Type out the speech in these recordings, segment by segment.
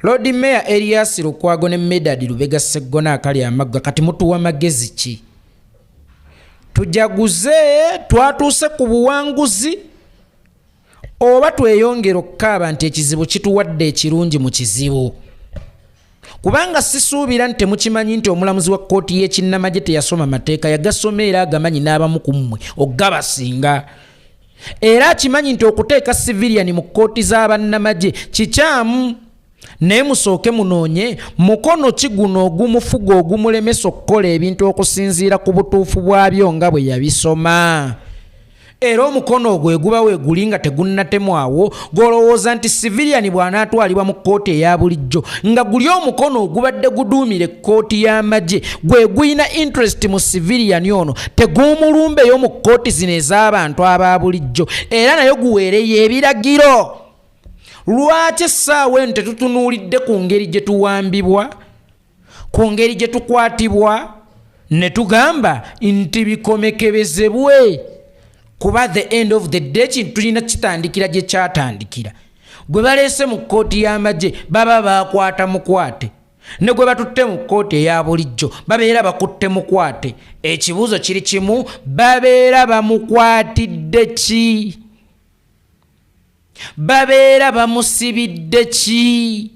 Lord Mayor Elias Lukwago ne Medadi Lubega Ssegonna akali amagga kati mutuwa magezi ki? Tujaguze twatuuse ku buwanguzi oba tweyongera okukaaba nti ekizibu kituwadde ekirungi mu kizibu? Kubanga sisuubira nti temukimanyi nti omulamuzi wa kkooti y'ekinnamagye teyasoma mateeka, yagasoma era agamanyi n'abamu ku mmwe ogabasinga. Era akimanyi nti okuteeka civilian mu kkooti z'abannamagye kikyamu. Naye musooke munoonye mukono ki guno ogumufuga ogumulemesa okukola ebintu okusinziira ku butuufu bwabyo nga bwe yabisoma. Era omukono ogwo guba weeguli nga tegunnatemwawo, gw'olowooza nti civilian bw'anaatwalibwa mu kkooti eya bulijjo nga guli omukono ogubadde guduumira ekkooti y'amagye gwe guyina interest mu civilian ono tegumulumbeyo mu kkooti zino ez'abantu aba bulijjo, era nayo guweereyo ebiragiro. Lwaki essaawa eno tetutunuulidde ku ngeri gye tuwambibwa, ku ngeri gye tukwatibwa, ne tugamba nti bikomekebezebwe? Kuba the end of the day kintu tulina kitandikira gye kyatandikira. Gwe baleese mu kkooti y'amagye baba bakwata mukwate, ne gwe batutte mu kkooti eya bulijjo babeera bakutte mukwate. Ekibuuzo kiri kimu, babeera bamukwatidde ki? Babeera bamusibidde ki?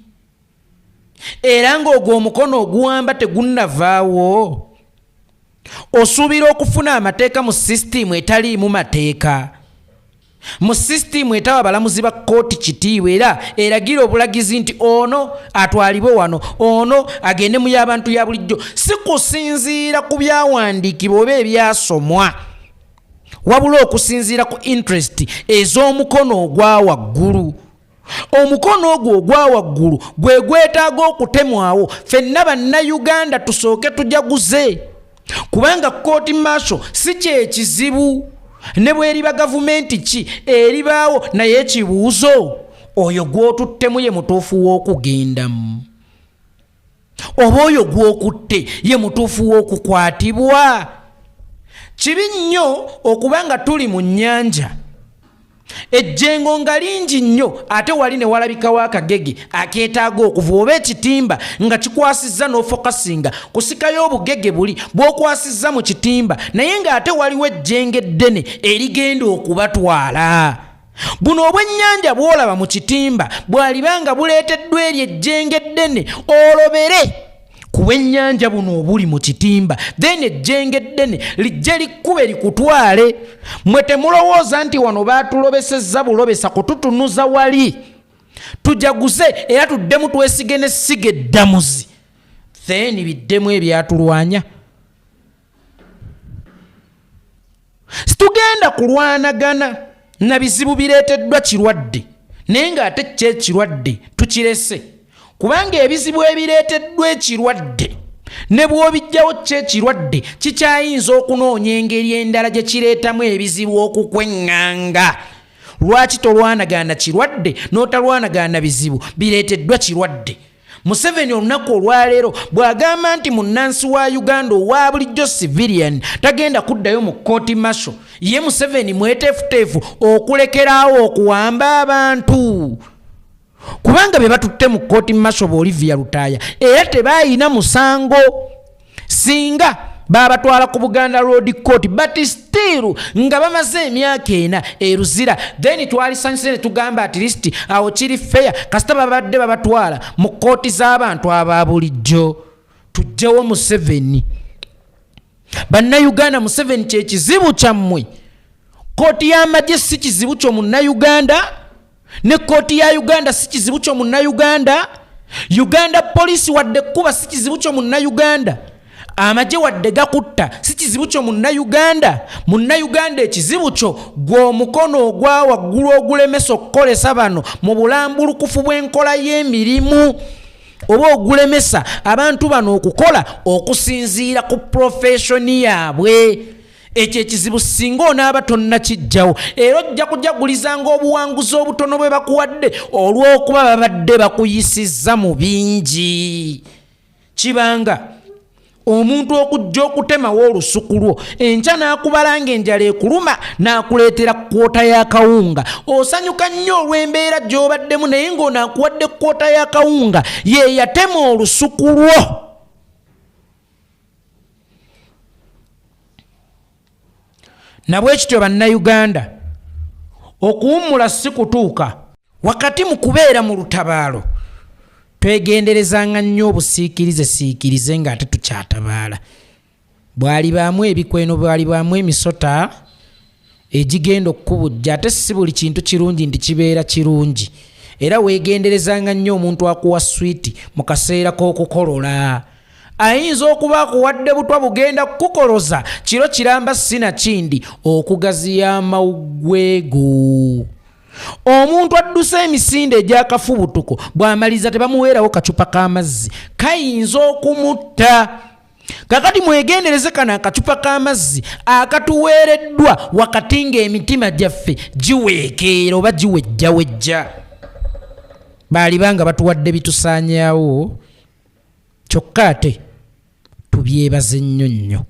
Era ng'ogwo omukono oguwamba tegunnavaawo. Osuubira okufuna amateeka mu sisitimu etaliimu mateeka, mu sisitimu etaba abalamuzi ba kkooti kitiibwa era eragira obulagizi nti ono atwalibwe wano, ono agende mu y'abantu ya bulijjo, si kusinziira ku byawandiikibwa oba ebyasomwa, wabula okusinziira ku interest ez'omukono ogwa waggulu. Omukono ogwo ogwa waggulu gwe gwetaaga okutemwawo. Ffenna bannayuganda tusooke tujaguze, kubanga kkooti maaso si kyekizibu, ne bweriba gavumenti ki eribaawo, naye ekibuuzo oyo gw'otuttemu ye mutuufu w'okugendamu oba oyo gw'okutte ye mutuufu w'okukwatibwa? Kibi nnyo okubanga tuli mu nnyanja, ejjengo nga lingi nnyo ate wali ne walabikawo akagege akeetaaga okuva, oba ekitimba nga kikwasizza n'ofokasinga kusikayo obugege buli bw'okwasizza mu kitimba, naye ng'ate waliwo ejjengo eddene erigenda okubatwala. Buno obwennyanja bw'olaba mu kitimba bw'alibanga buleeteddwa eri ejjengo eddene, olobere ku bwennyanja buno obuli mu kitimba, then ejjengo eddene lijje likkube likutwale. Mwe temulowooza nti wano baatulobesezza bulobesa kututunuza wali. Tujaguze era tuddemu twesige n'essiga eddamuzi, then biddemu ebyatulwanya. Situgenda kulwanagana na bizibu bireeteddwa kirwadde, naye ng'ate kyekirwadde tukirese. Kubanga ebizibu ebireeteddwa ekirwadde ne bw'obijjawo kyekirwadde kikyayinza okunoonya engeri endala gye kireetamu ebizibu okukweŋŋanga. Lwaki tolwanagana kirwadde n'otalwanagana bizibu bireeteddwa kirwadde? Museveni olunaku olwaleero bw'agamba nti munnansi wa Uganda owa bulijjo civilian tagenda kuddayo mu kkooti maaso, ye Museveni mweteefuteefu okulekeraawo okuwamba abantu. Kubanga be batutte mu kkooti maaso Olivia Lutaaya era tebaayina musango, singa babatwala ku Buganda Road Court, but still nga bamaze emyaka ena eruzira, then twalisanyuse ne tugamba at least awo kiri fair kasita babadde babatwala mu kkooti z'abantu aba bulijjo. Tujjewo Museveni. Bannayuganda, Museveni kye kizibu kyammwe. Kkooti y'amagye si kizibu kyo munnayuganda, ne kkooti ya Uganda si kizibu kyo munnayuganda. Uganda Police wadde kuba si kizibu kyo munnayuganda. Amagye wadde gakutta si kizibu kyo munnayuganda. Munnayuganda ekizibu kyo gw'omukono ogwa waggulu ogulemesa okukolesa bano mu bulambulukufu bw'enkola y'emirimu, oba ogulemesa abantu bano okukola okusinziira ku professioni yaabwe. Ekyo ekizibu singa onaaba tonnakijjawo era ojja kujagulizanga obuwanguzi obutono bwe bakuwadde olw'okuba babadde bakuyisizza mu bingi. Kibanga omuntu okujja okutemawo olusuku lwo enkya n'akubala ng'enjala ekuluma n'akuleetera kwota y'akawunga. Osanyuka nnyo olw'embeera gy'obaddemu naye ng'ono akuwadde kwota y'akawunga ye yatema olusuku lwo. Nabwe kityo bannayuganda, okuwummula si kutuuka. Wakati mu kubeera mu lutabaalo twegenderezanga nnyo obusiikirize ng'ate tukyatabaala. Bwalibaamu ebikweno, bwalibaamu emisota egigenda okukubujja, ate si buli kintu kirungi nti kibeera kirungi. Era weegenderezanga nnyo omuntu akuwa switi mu kaseera k'okukolola. Ayinza okuba akuwadde butwa bugenda kukukoloza, kiro kiramba sina kindi okugaziya amawugwego. Omuntu adduse emisinde egy'akafubutuko bw'amaliza tebamuweerawo kacupa k'amazzi, kayinza okumutta. Kakati mwegendereze kano akacupa k'amazzi akatuweereddwa wakati ng'emitima gyaffe giweekeera oba giwejjawejja. Baalibanga batuwadde bitusaanyaawo, kyokka ate tubyebaze nnyo nnyo.